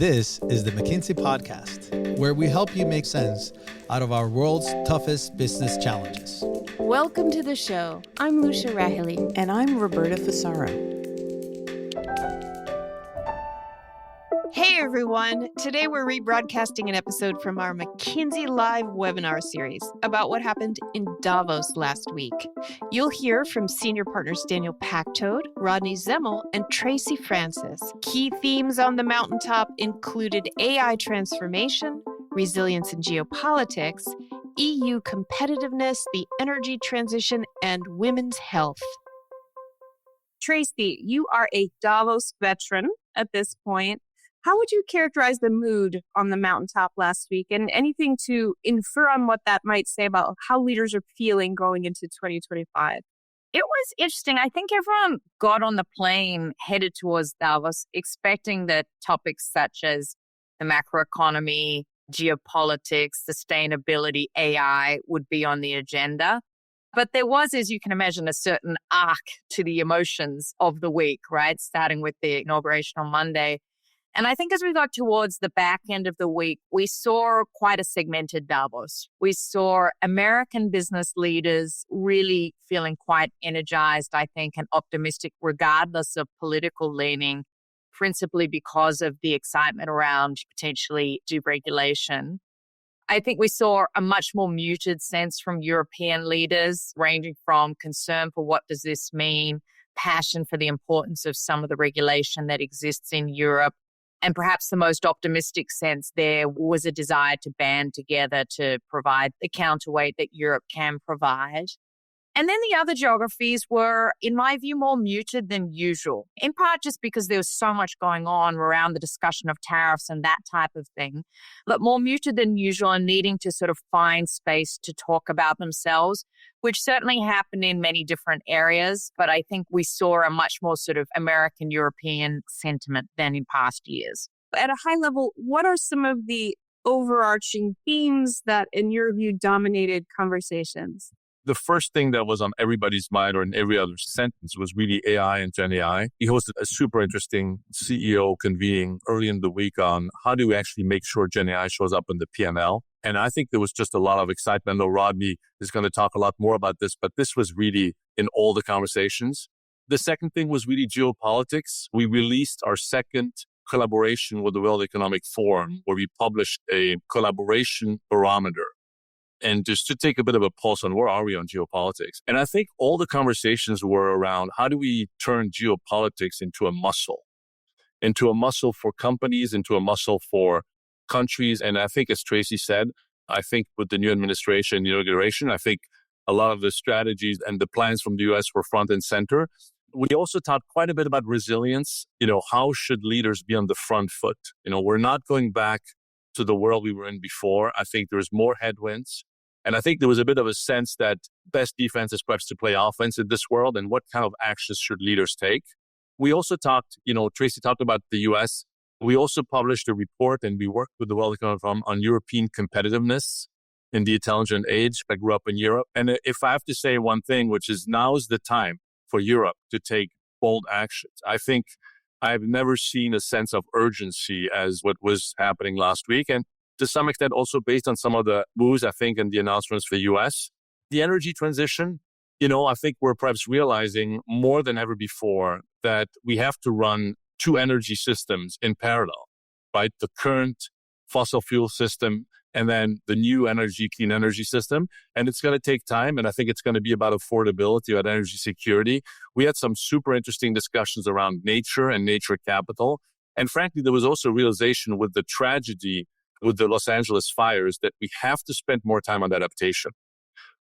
This is the McKinsey podcast, where we help you make sense out of our world's toughest business challenges. Welcome to the show. I'm Lucia Rahili. And I'm Roberta Fasaro. Hey everyone! Today we're rebroadcasting an episode from our McKinsey Live webinar series about what happened in Davos last week. You'll hear from senior partners Daniel Pactode, Rodney Zemmel, and Tracy Francis. Key themes on the mountaintop included AI transformation, resilience in geopolitics, EU competitiveness, the energy transition, and women's health. Tracy, you are a Davos veteran at this point. How would you characterize the mood on the mountaintop last week, and anything to infer on what that might say about how leaders are feeling going into 2025? It was interesting. I think everyone got on the plane headed towards Davos expecting that topics such as the macroeconomy, geopolitics, sustainability, AI would be on the agenda. But there was, as you can imagine, a certain arc to the emotions of the week, right? Starting with the inauguration on Monday. And I think as we got towards the back end of the week, we saw quite a segmented Davos. We saw American business leaders really feeling quite energized, I think, and optimistic, regardless of political leaning, principally because of the excitement around potentially deregulation. I think we saw a much more muted sense from European leaders, ranging from concern for what does this mean, passion for the importance of some of the regulation that exists in Europe. And perhaps the most optimistic sense there was a desire to band together to provide the counterweight that Europe can provide. And then the other geographies were, in my view, more muted than usual, in part just because there was so much going on around the discussion of tariffs and that type of thing, but more muted than usual and needing to sort of find space to talk about themselves, which certainly happened in many different areas. But I think we saw a much more sort of American-European sentiment than in past years. At a high level, what are some of the overarching themes that, in your view, dominated conversations? The first thing that was on everybody's mind or in every other sentence was really AI and Gen AI. He hosted a super interesting CEO convening early in the week on how do we actually make sure Gen AI shows up in the P&L. And I think there was just a lot of excitement. I know Rodney is going to talk a lot more about this, but this was really in all the conversations. The second thing was really geopolitics. We released our second collaboration with the World Economic Forum, where we published a collaboration barometer. And just to take a bit of a pulse on where are we on geopolitics. And I think all the conversations were around how do we turn geopolitics into a muscle for companies, into a muscle for countries. And I think, as Tracy said, I think with the new administration, the inauguration, I think a lot of the strategies and the plans from the US were front and center. We also talked quite a bit about resilience. How should leaders be on the front foot? We're not going back to the world we were in before. I think there's more headwinds. And I think there was a bit of a sense that best defense is perhaps to play offense in this world, and what kind of actions should leaders take. We also talked, Tracy talked about the US. We also published a report, and we worked with the World Economic Forum on European competitiveness in the intelligent age. I grew up in Europe. And if I have to say one thing, which is now's the time for Europe to take bold actions. I think I've never seen a sense of urgency as what was happening last week. And to some extent, also based on some of the moves, I think, and the announcements for the US. The energy transition, I think we're perhaps realizing more than ever before that we have to run two energy systems in parallel, right? The current fossil fuel system and then the new clean energy system. And it's going to take time. And I think it's going to be about affordability, about energy security. We had some super interesting discussions around nature and nature capital. And frankly, there was also realization with the tragedy with the Los Angeles fires that we have to spend more time on adaptation.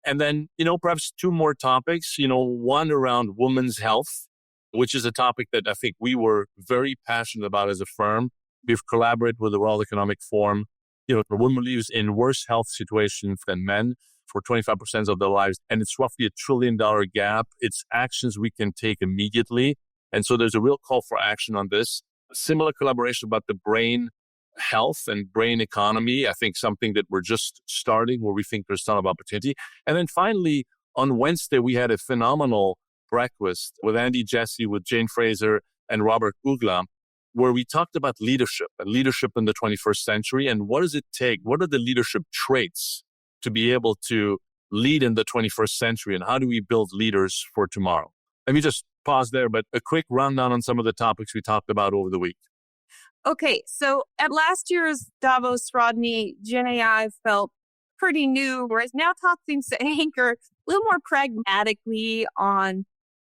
And then, perhaps two more topics, one around women's health, which is a topic that I think we were very passionate about as a firm. We've collaborated with the World Economic Forum. A woman lives in worse health situations than men for 25% of their lives. And it's roughly $1 trillion gap. It's actions we can take immediately. And so there's a real call for action on this. A similar collaboration about the brain health and brain economy. I think something that we're just starting where we think there's a ton of opportunity. And then finally, on Wednesday, we had a phenomenal breakfast with Andy Jassy, with Jane Fraser and Robert Gugla where we talked about leadership and leadership in the 21st century. And what does it take? What are the leadership traits to be able to lead in the 21st century? And how do we build leaders for tomorrow? Let me just pause there, but a quick rundown on some of the topics we talked about over the week. Okay, so at last year's Davos, Rodney, Gen AI felt pretty new, whereas now talk seems to anchor a little more pragmatically on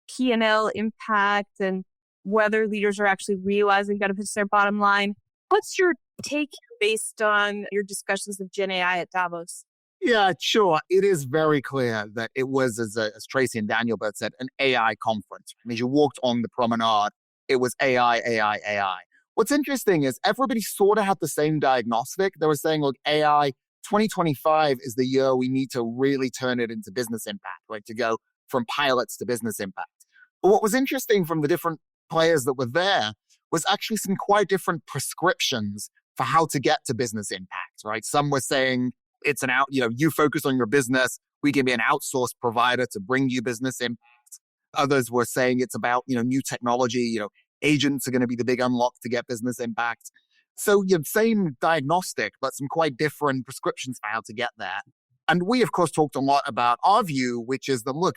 P&L impact and whether leaders are actually realizing benefits to their bottom line. What's your take based on your discussions of Gen AI at Davos? Yeah, sure. It is very clear that it was, as Tracy and Daniel both said, an AI conference. I mean, you walked on the promenade, it was AI, AI, AI. What's interesting is everybody sort of had the same diagnostic. They were saying, look, AI, 2025 is the year we need to really turn it into business impact, right? To go from pilots to business impact. But what was interesting from the different players that were there was actually some quite different prescriptions for how to get to business impact, right? Some were saying it's you focus on your business. We can be an outsourced provider to bring you business impact. Others were saying it's about, new technology, agents are going to be the big unlock to get business impact. So same diagnostic, but some quite different prescriptions for how to get there. And we, of course, talked a lot about our view, which is that, look,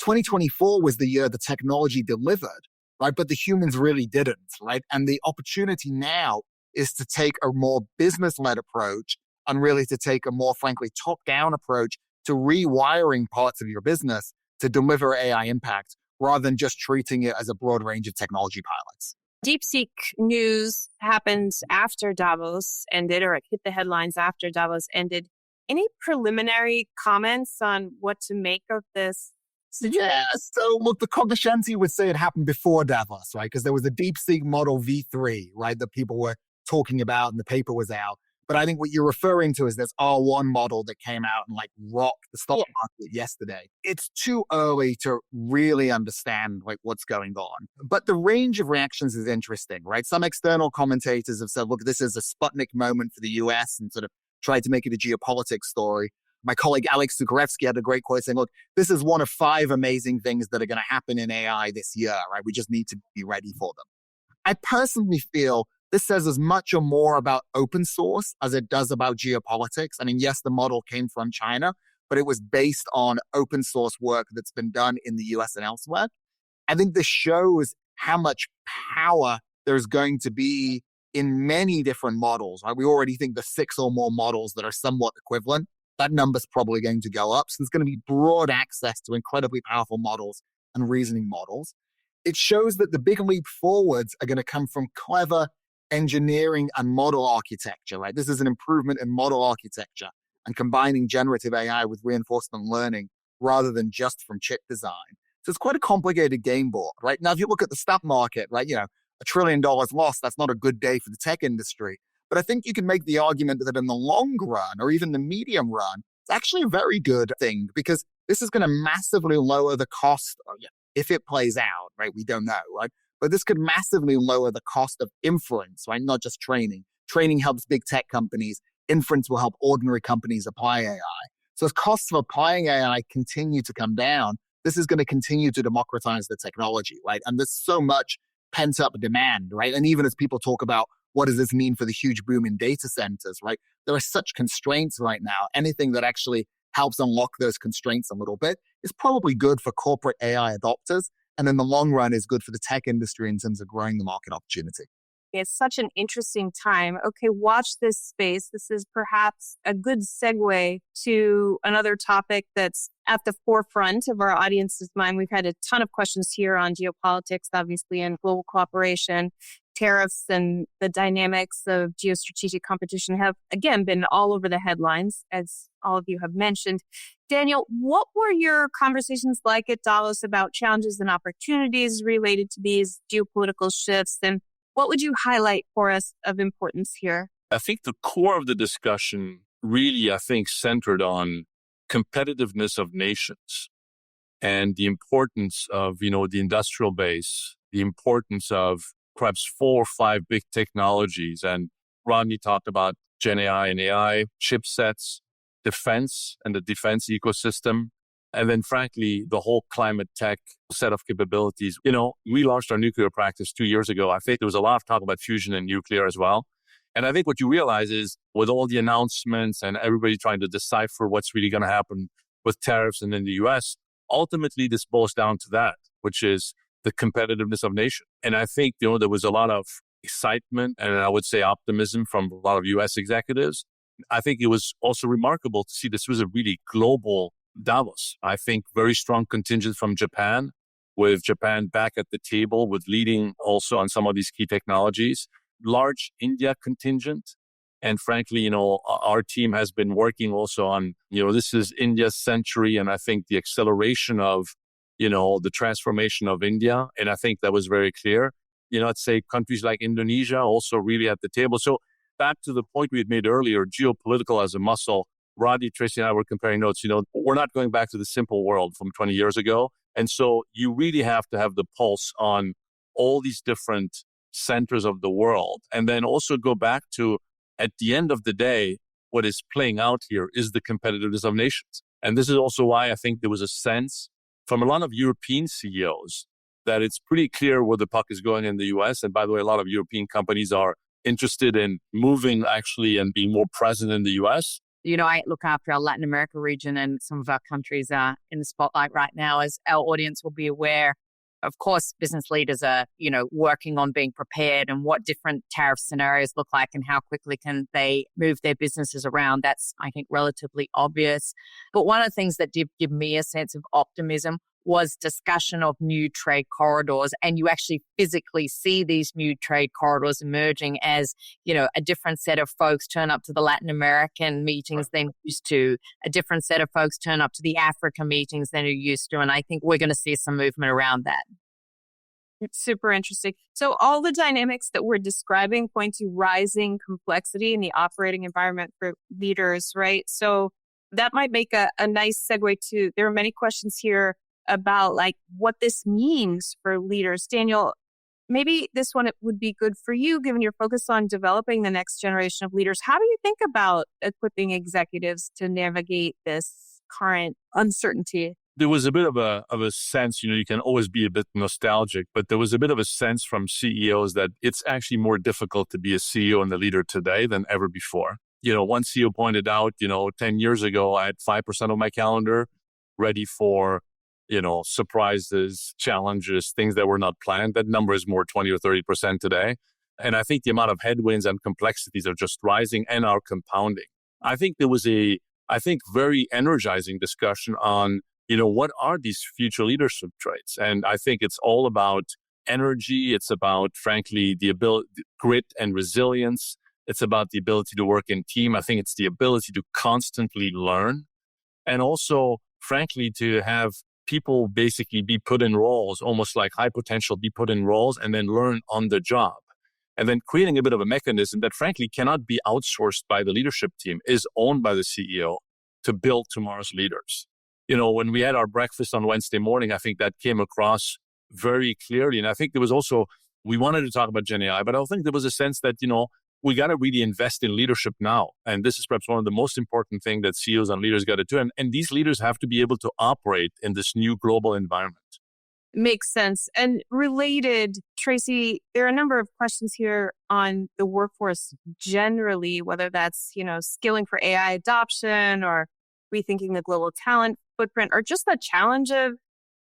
2024 was the year the technology delivered, right? But the humans really didn't, right? And the opportunity now is to take a more business-led approach and really to take a more, frankly, top-down approach to rewiring parts of your business to deliver AI impact rather than just treating it as a broad range of technology pilots. DeepSeek news happened after Davos ended, or it hit the headlines after Davos ended. Any preliminary comments on what to make of this? Yeah, so look, the cognoscenti would say it happened before Davos, right? Because there was a DeepSeek model V3, right, that people were talking about and the paper was out. But I think what you're referring to is this R1 model that came out and rocked the stock market yesterday. It's too early to really understand what's going on. But the range of reactions is interesting, right? Some external commentators have said, look, this is a Sputnik moment for the US and sort of tried to make it a geopolitics story. My colleague Alex Zukarevsky had a great quote saying, look, this is one of 5 amazing things that are going to happen in AI this year, right? We just need to be ready for them. I personally feel this says as much or more about open source as it does about geopolitics. I mean, yes, the model came from China, but it was based on open source work that's been done in the US and elsewhere. I think this shows how much power there's going to be in many different models, right? We already think the 6 or more models that are somewhat equivalent. That number's probably going to go up. So there's going to be broad access to incredibly powerful models and reasoning models. It shows that the big leap forwards are going to come from clever engineering and model architecture, right? This is an improvement in model architecture and combining generative AI with reinforcement learning rather than just from chip design. So it's quite a complicated game board, right? Now, if you look at the stock market, right, $1 trillion lost, that's not a good day for the tech industry. But I think you can make the argument that in the long run or even the medium run, it's actually a very good thing because this is going to massively lower the cost if it plays out, right? We don't know, right? But this could massively lower the cost of inference, right? Not just training. Training helps big tech companies. Inference will help ordinary companies apply AI. So as costs of applying AI continue to come down, this is going to continue to democratize the technology, right? And there's so much pent-up demand, right? And even as people talk about what does this mean for the huge boom in data centers, right? There are such constraints right now. Anything that actually helps unlock those constraints a little bit is probably good for corporate AI adopters. And in the long run is good for the tech industry in terms of growing the market opportunity. It's such an interesting time. Okay, watch this space. This is perhaps a good segue to another topic that's at the forefront of our audience's mind. We've had a ton of questions here on geopolitics, obviously, and global cooperation. Tariffs and the dynamics of geostrategic competition have, again, been all over the headlines, as all of you have mentioned. Daniel, what were your conversations like at Davos about challenges and opportunities related to these geopolitical shifts? And what would you highlight for us of importance here? I think the core of the discussion really, centered on competitiveness of nations and the importance of, the industrial base, the importance of perhaps 4 or 5 big technologies. And Rodney talked about Gen AI and AI, chipsets, defense and the defense ecosystem, And then frankly, the whole climate tech set of capabilities. We launched our nuclear practice 2 years ago. I think there was a lot of talk about fusion and nuclear as well. And I think what you realize is with all the announcements and everybody trying to decipher what's really going to happen with tariffs and in the US, ultimately this boils down to that, which is the competitiveness of nation. And I think, there was a lot of excitement and I would say optimism from a lot of US executives. I think it was also remarkable to see this was a really global Davos. I think very strong contingent from Japan, with Japan back at the table, with leading also on some of these key technologies. Large India contingent. And frankly, our team has been working also on, this is India's century. And I think the acceleration of, the transformation of India. And I think that was very clear. I'd say countries like Indonesia also really at the table. So back to the point we had made earlier, geopolitical as a muscle. Rodney, Tracy, and I were comparing notes. We're not going back to the simple world from 20 years ago. And so you really have to have the pulse on all these different centers of the world. And then also go back to, at the end of the day, what is playing out here is the competitiveness of nations. And this is also why I think there was a sense from a lot of European CEOs that it's pretty clear where the puck is going in the US. And by the way, a lot of European companies are interested in moving actually and being more present in the US. I look after our Latin America region, and some of our countries are in the spotlight right now, as our audience will be aware. Of course, business leaders are, working on being prepared and what different tariff scenarios look like and how quickly can they move their businesses around. That's, I think, relatively obvious. But one of the things that did give me a sense of optimism was discussion of new trade corridors. And you actually physically see these new trade corridors emerging as, a different set of folks turn up to the Latin American meetings than used to, a different set of folks turn up to the Africa meetings than are used to. And I think we're going to see some movement around that. It's super interesting. So all the dynamics that we're describing point to rising complexity in the operating environment for leaders, right? So that might make a nice segue to, there are many questions here about what this means for leaders. Daniel, maybe this one would be good for you, given your focus on developing the next generation of leaders. How do you think about equipping executives to navigate this current uncertainty? There was a bit of a sense, you can always be a bit nostalgic, but there was a bit of a sense from CEOs that it's actually more difficult to be a CEO and a leader today than ever before. One CEO pointed out, 10 years ago, I had 5% of my calendar ready for surprises, challenges, things that were not planned. That number is more 20 or 30% today. And I think the amount of headwinds and complexities are just rising and are compounding. I think there was very energizing discussion on, what are these future leadership traits? And I think it's all about energy. It's about, frankly, the ability, grit and resilience. It's about the ability to work in team. I think it's the ability to constantly learn. And also, frankly, to have people basically be put in roles, almost like high potential, be put in roles and then learn on the job. And then creating a bit of a mechanism that frankly cannot be outsourced by the leadership team, is owned by the CEO to build tomorrow's leaders. When we had our breakfast on Wednesday morning, I think that came across very clearly. And I think there was also, we wanted to talk about Gen AI, but I think there was a sense that, we got to really invest in leadership now. And this is perhaps one of the most important things that CEOs and leaders got to do. And these leaders have to be able to operate in this new global environment. Makes sense. And related, Tracy, there are a number of questions here on the workforce generally, whether that's, skilling for AI adoption or rethinking the global talent footprint, or just the challenge of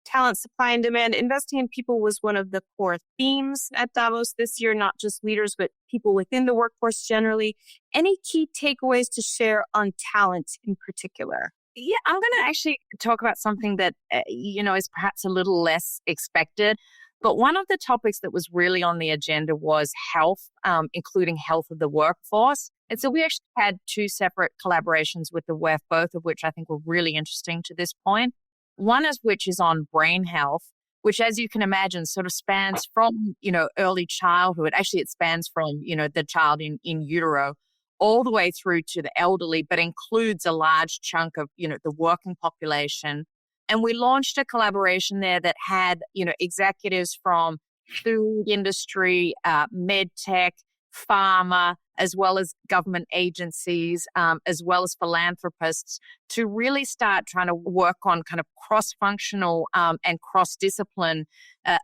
talent supply and demand. Investing in people was one of the core themes at Davos this year, not just leaders, but people within the workforce generally. Any key takeaways to share on talent in particular? Yeah, I'm going to actually talk about something that, is perhaps a little less expected. But one of the topics that was really on the agenda was health, including health of the workforce. And so we actually had 2 separate collaborations with the WEF, both of which I think were really interesting to this point. One of which is on brain health, which, as you can imagine, sort of spans from, early childhood. Actually, it spans from, the child in utero all the way through to the elderly, but includes a large chunk of, the working population. And we launched a collaboration there that had, executives from food industry, med tech, pharma, as well as government agencies, as well as philanthropists, to really start trying to work on kind of cross-functional and cross-discipline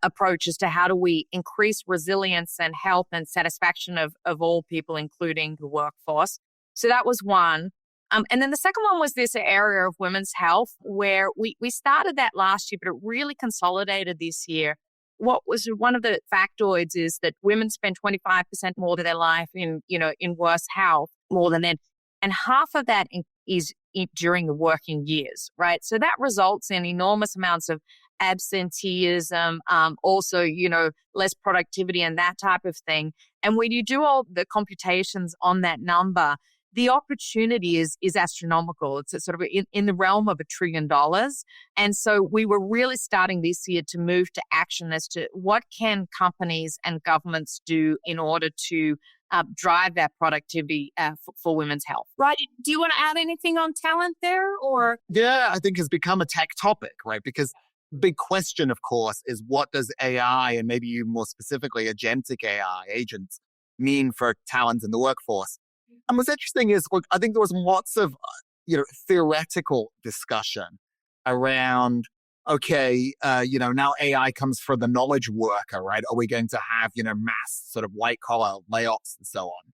approaches to how do we increase resilience and health and satisfaction of all people, including the workforce. So that was one. And then the second one was this area of women's health, where we started that last year, but it really consolidated this year. What was one of the factoids is that women spend 25% more of their life in worse health more than men. And half of that is during the working years, right? So that results in enormous amounts of absenteeism, also, less productivity and that type of thing. And when you do all the computations on that number, the opportunity is astronomical. It's sort of in the realm of $1 trillion. And so we were really starting this year to move to action as to what can companies and governments do in order to drive that productivity for women's health. Rodney, do you want to add anything on talent there, or? Yeah, I think it's become a tech topic, right? Because the big question, of course, is what does AI, and maybe even more specifically agentic AI agents, mean for talent in the workforce? And what's interesting is, look, I think there was lots of, theoretical discussion around, now AI comes for the knowledge worker, right? Are we going to have, mass sort of white collar layoffs and so on?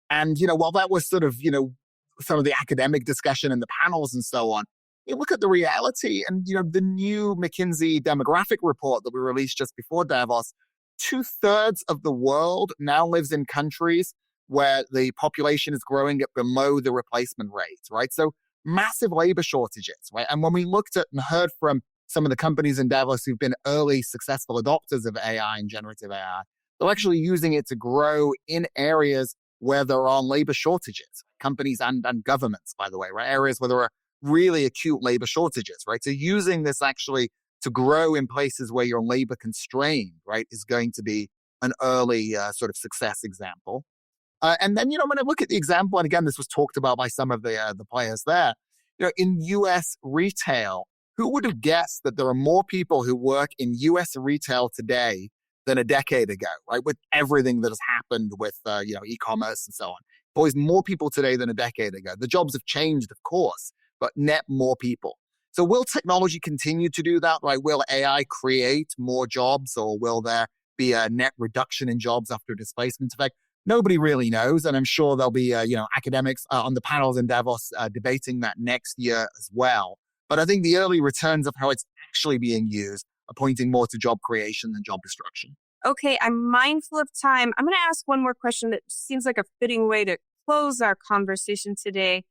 And, while that was sort of, some of the academic discussion in the panels and so on, you look at the reality and, the new McKinsey demographic report that we released just before Davos, 2/3 of the world now lives in countries where the population is growing at below the replacement rate, right? So massive labor shortages, right? And when we looked at and heard from some of the companies in Davos who've been early successful adopters of AI and generative AI, they're actually using it to grow in areas where there are labor shortages, companies and governments, by the way, right? Areas where there are really acute labor shortages, right? So using this actually to grow in places where you're labor constrained, right, is going to be an early sort of success example. And then, when I look at the example, and again, this was talked about by some of the players there, in U.S. retail, who would have guessed that there are more people who work in U.S. retail today than a decade ago, right? With everything that has happened with, e-commerce and so on. Always more people today than a decade ago. The jobs have changed, of course, but net more people. So will technology continue to do that, right? Will AI create more jobs, or will there be a net reduction in jobs after displacement effect? Nobody really knows, and I'm sure there'll be, academics on the panels in Davos debating that next year as well. But I think the early returns of how it's actually being used are pointing more to job creation than job destruction. Okay, I'm mindful of time. I'm going to ask one more question that seems like a fitting way to close our conversation today.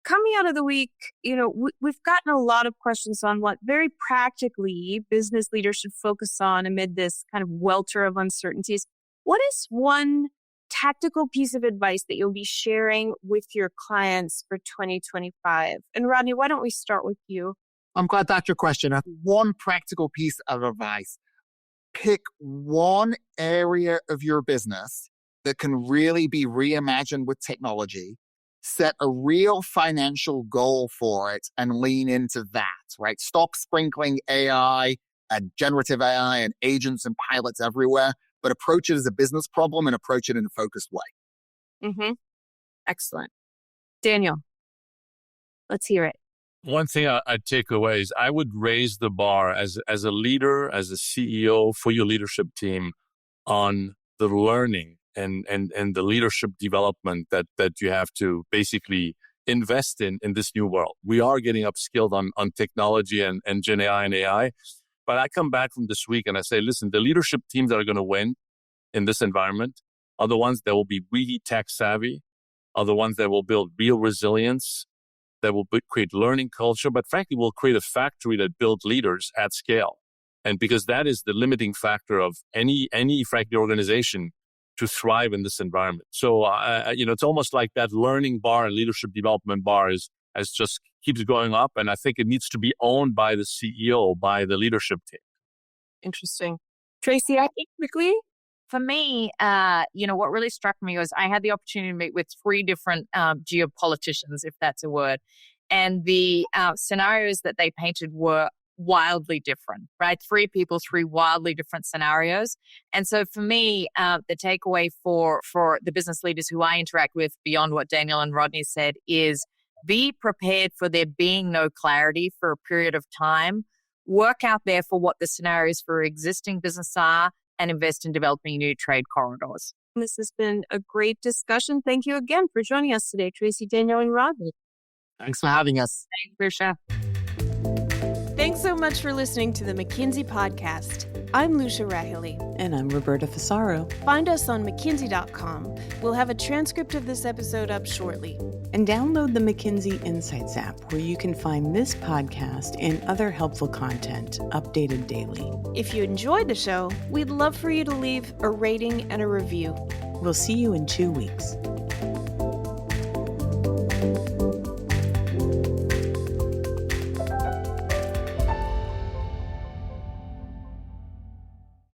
Coming out of the week, we've gotten a lot of questions on what very practically business leaders should focus on amid this kind of welter of uncertainties. What is one tactical piece of advice that you'll be sharing with your clients for 2025? And Rodney, why don't we start with you? I'm glad that's your question. One practical piece of advice: pick one area of your business that can really be reimagined with technology, set a real financial goal for it, and lean into that, right? Stop sprinkling AI and generative AI and agents and pilots everywhere, but approach it as a business problem and approach it in a focused way. Mm-hmm. Excellent. Daniel, let's hear it. One thing I'd take away is I would raise the bar as a leader, as a CEO for your leadership team on the learning and the leadership development that you have to basically invest in this new world. We are getting upskilled on technology and Gen AI and AI. But I come back from this week and I say, listen, the leadership teams that are going to win in this environment are the ones that will be really tech savvy, are the ones that will build real resilience, that will create learning culture, but frankly, will create a factory that builds leaders at scale. And because that is the limiting factor of any frankly organization to thrive in this environment. So, it's almost like that learning bar and leadership development bar as just keeps going up. And I think it needs to be owned by the CEO, by the leadership team. Interesting. Tracy, I think quickly. For me, what really struck me was I had the opportunity to meet with 3 different geopoliticians, if that's a word. And the scenarios that they painted were wildly different, right? 3 people, 3 wildly different scenarios. And so for me, the takeaway for the business leaders who I interact with beyond what Daniel and Rodney said is be prepared for there being no clarity for a period of time. Work out therefore what the scenarios for existing business are and invest in developing new trade corridors. This has been a great discussion. Thank you again for joining us today, Tracy, Daniel, and Rodney. Thanks for having us. Thanks, Lucia. Thanks so much for listening to the McKinsey podcast. I'm Lucia Rahili. And I'm Roberta Fasaro. Find us on McKinsey.com. We'll have a transcript of this episode up shortly. And download the McKinsey Insights app, where you can find this podcast and other helpful content updated daily. If you enjoyed the show, we'd love for you to leave a rating and a review. We'll see you in 2 weeks.